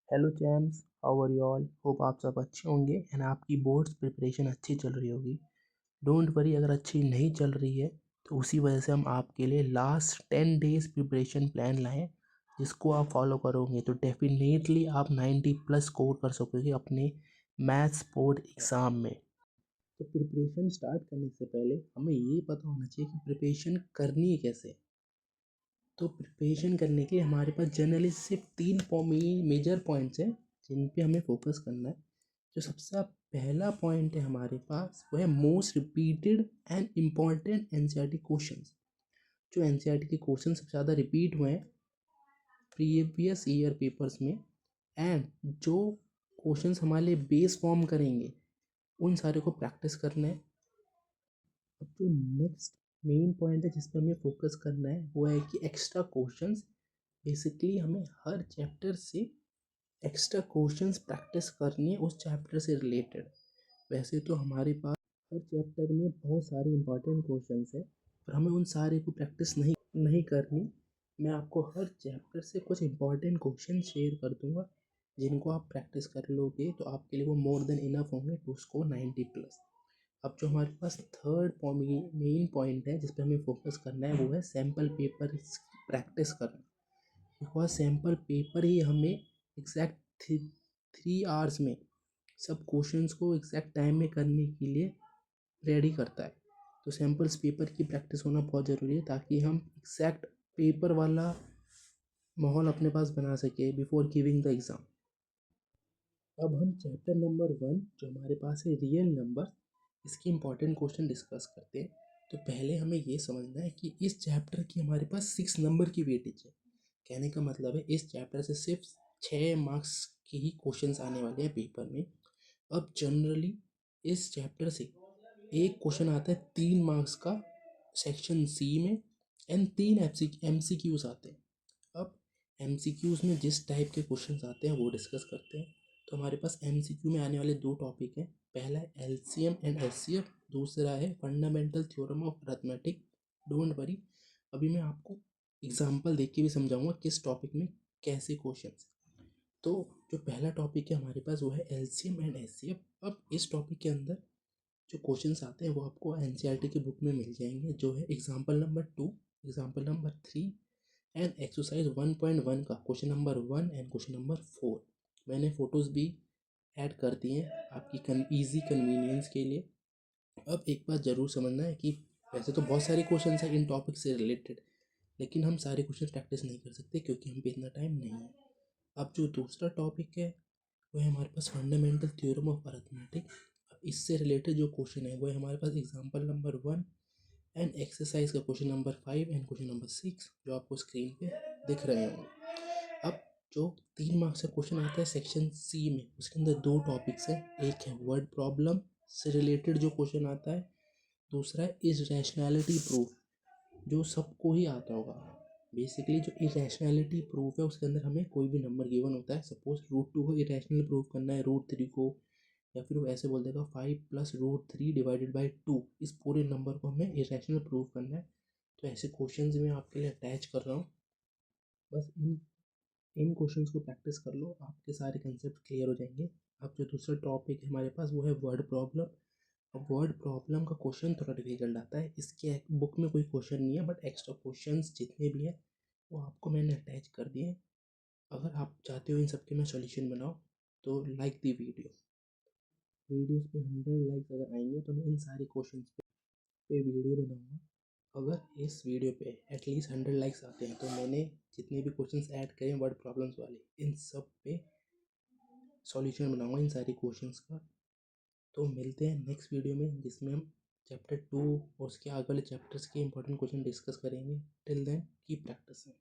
Hello champs, how are you all? Hope आप सब अच्छे होंगे एंड आपकी बोर्ड्स प्रिपरेशन अच्छी चल रही होगी। डोंट वरी, अगर अच्छी नहीं चल रही है तो उसी वजह से हम आपके लिए लास्ट 10 डेज प्रिपरेशन प्लान लाएं, जिसको आप फॉलो करोगे तो डेफिनेटली आप 90+ स्कोर कर सकोगे अपने मैथ्स बोर्ड एग्ज़ाम में। तो प्रिपरेशन स्टार्ट करने से पहले हमें ये पता होना चाहिए कि प्रिपरेशन करनी है कैसे। तो प्रिपरेशन करने के लिए हमारे पास जनरली सिर्फ 3 मेजर पॉइंट्स हैं जिन पे हमें फोकस करना है। जो सबसे पहला पॉइंट है हमारे पास वो है most repeated and important NCERT questions. जो एनसीईआरटी के क्वेश्चन सबसे ज़्यादा रिपीट हुए हैं प्रीवियस ईयर पेपर्स में, एंड जो क्वेश्चंस हमारे लिए बेस फॉर्म करेंगे उन सारे को प्रैक्टिस करना है। अब जो नेक्स्ट मेन पॉइंट है जिस पे हमें फोकस करना है वो है कि एक्स्ट्रा क्वेश्चंस। बेसिकली हमें हर चैप्टर से एक्स्ट्रा क्वेश्चंस प्रैक्टिस करनी है उस चैप्टर से रिलेटेड। वैसे तो हमारे पास हर चैप्टर में बहुत सारे इंपॉर्टेंट क्वेश्चंस है, पर हमें उन सारे को प्रैक्टिस नहीं करनी। मैं आपको हर चैप्टर से कुछ इंपॉर्टेंट क्वेश्चन शेयर कर दूंगा, जिनको आप प्रैक्टिस कर लोगे तो आपके लिए वो मोर देन इनफ होंगे टू स्कोर 90+। अब जो हमारे पास थर्ड मेन पॉइंट है जिस पे हमें फोकस करना है वो है सैम्पल पेपर प्रैक्टिस करना। बिकॉज सैम्पल पेपर ही हमें एग्जैक्ट 3 आवर्स में सब क्वेश्चंस को एग्जैक्ट टाइम में करने के लिए रेडी करता है। तो सैम्पल्स पेपर की प्रैक्टिस होना बहुत ज़रूरी है ताकि हम एग्जैक्ट पेपर वाला माहौल अपने पास बना सके बिफोर गिविंग द एग्ज़ाम। अब हम चैप्टर नंबर 1 जो हमारे पास है रियल नंबर, इसके इम्पॉर्टेंट क्वेश्चन डिस्कस करते हैं। तो पहले हमें ये समझना है कि इस चैप्टर की हमारे पास 6 नंबर की वेटेज है। कहने का मतलब है इस चैप्टर से सिर्फ 6 मार्क्स के ही क्वेश्चंस आने वाले हैं पेपर में। अब जनरली इस चैप्टर से एक क्वेश्चन आता है 3 मार्क्स का सेक्शन सी में, एंड 3 MCQs आते हैं। अब MCQs में जिस टाइप के क्वेश्चंस आते हैं वो डिस्कस करते हैं। तो हमारे पास MCQ में आने वाले 2 टॉपिक हैं। पहला है LCM एंड HCF, दूसरा है fundamental theorem of arithmetic. Don't worry, अभी मैं आपको एग्जांपल देख के भी समझाऊंगा किस टॉपिक में कैसे क्वेश्चंस। तो जो पहला टॉपिक है हमारे पास वो है LCM एंड HCF। अब इस टॉपिक के अंदर जो क्वेश्चंस आते हैं वो आपको NCERT की बुक में मिल जाएंगे, जो है example number 2, example number 3 and exercise 1.1 का question number 1 and question number 4। मैंने फ़ोटोज़ भी ऐड कर दिए हैं आपकी ईजी कन्वीनियंस के लिए। अब एक बात ज़रूर समझना है कि वैसे तो बहुत सारे क्वेश्चन हैं इन टॉपिक से रिलेटेड, लेकिन हम सारे क्वेश्चन प्रैक्टिस नहीं कर सकते क्योंकि हम पे इतना टाइम नहीं है। अब जो दूसरा टॉपिक है वो है हमारे पास फंडामेंटल थ्योरम ऑफ अरिथमेटिक। अब इससे रिलेटेड जो क्वेश्चन है वो है हमारे पास एग्जाम्पल नंबर 1 एंड एक्सरसाइज का question number 5 and question number 6, जो आपको स्क्रीन पे दिख रहे होंगे। अब जो 3 मार्क्स का क्वेश्चन आता है सेक्शन सी में, उसके अंदर 2 टॉपिक्स हैं। एक है वर्ड प्रॉब्लम से रिलेटेड जो क्वेश्चन आता है, दूसरा है इरेशनैलिटी प्रूफ, जो सबको ही आता होगा। बेसिकली जो इरेशनैलिटी प्रूफ है उसके अंदर हमें कोई भी नंबर गिवन होता है, सपोज √2 को इरेशनल प्रूफ करना है, √3 को, या फिर वो ऐसे बोल देगा 5 + √3 डिवाइडेड बाई 2, इस पूरे नंबर को हमें इरेशनल प्रूफ करना है। तो ऐसे क्वेश्चंस मैं आपके लिए अटैच कर रहा हूँ। बस इन क्वेश्चंस को प्रैक्टिस कर लो, आपके सारे कंसेप्ट क्लियर हो जाएंगे। अब जो दूसरा टॉपिक है हमारे पास वो है वर्ड प्रॉब्लम। अब वर्ड प्रॉब्लम का क्वेश्चन थोड़ा डिफिकल्ट आता है, इसके बुक में कोई क्वेश्चन नहीं है, बट एक्स्ट्रा क्वेश्चंस जितने भी हैं वो आपको मैंने अटैच कर दिए। अगर आप चाहते हो इन सब के मैं सॉल्यूशन बनाऊँ तो लाइक दी वीडियोस पे 100 लाइक्स अगर आएंगे तो मैं इन सारे क्वेश्चंस पे वीडियो बनाऊंगा। अगर इस वीडियो पे एटलीस्ट 100 लाइक्स आते हैं तो मैंने जितने भी क्वेश्चंस ऐड करे हैं वर्ड प्रॉब्लम्स वाले, इन सब पे सॉल्यूशन बनाऊंगा इन सारे क्वेश्चंस का। तो मिलते हैं नेक्स्ट वीडियो में जिसमें हम चैप्टर 2 और उसके आगे वाले चैप्टर्स के इंपॉर्टेंट क्वेश्चन डिस्कस करेंगे। Till then keep practising.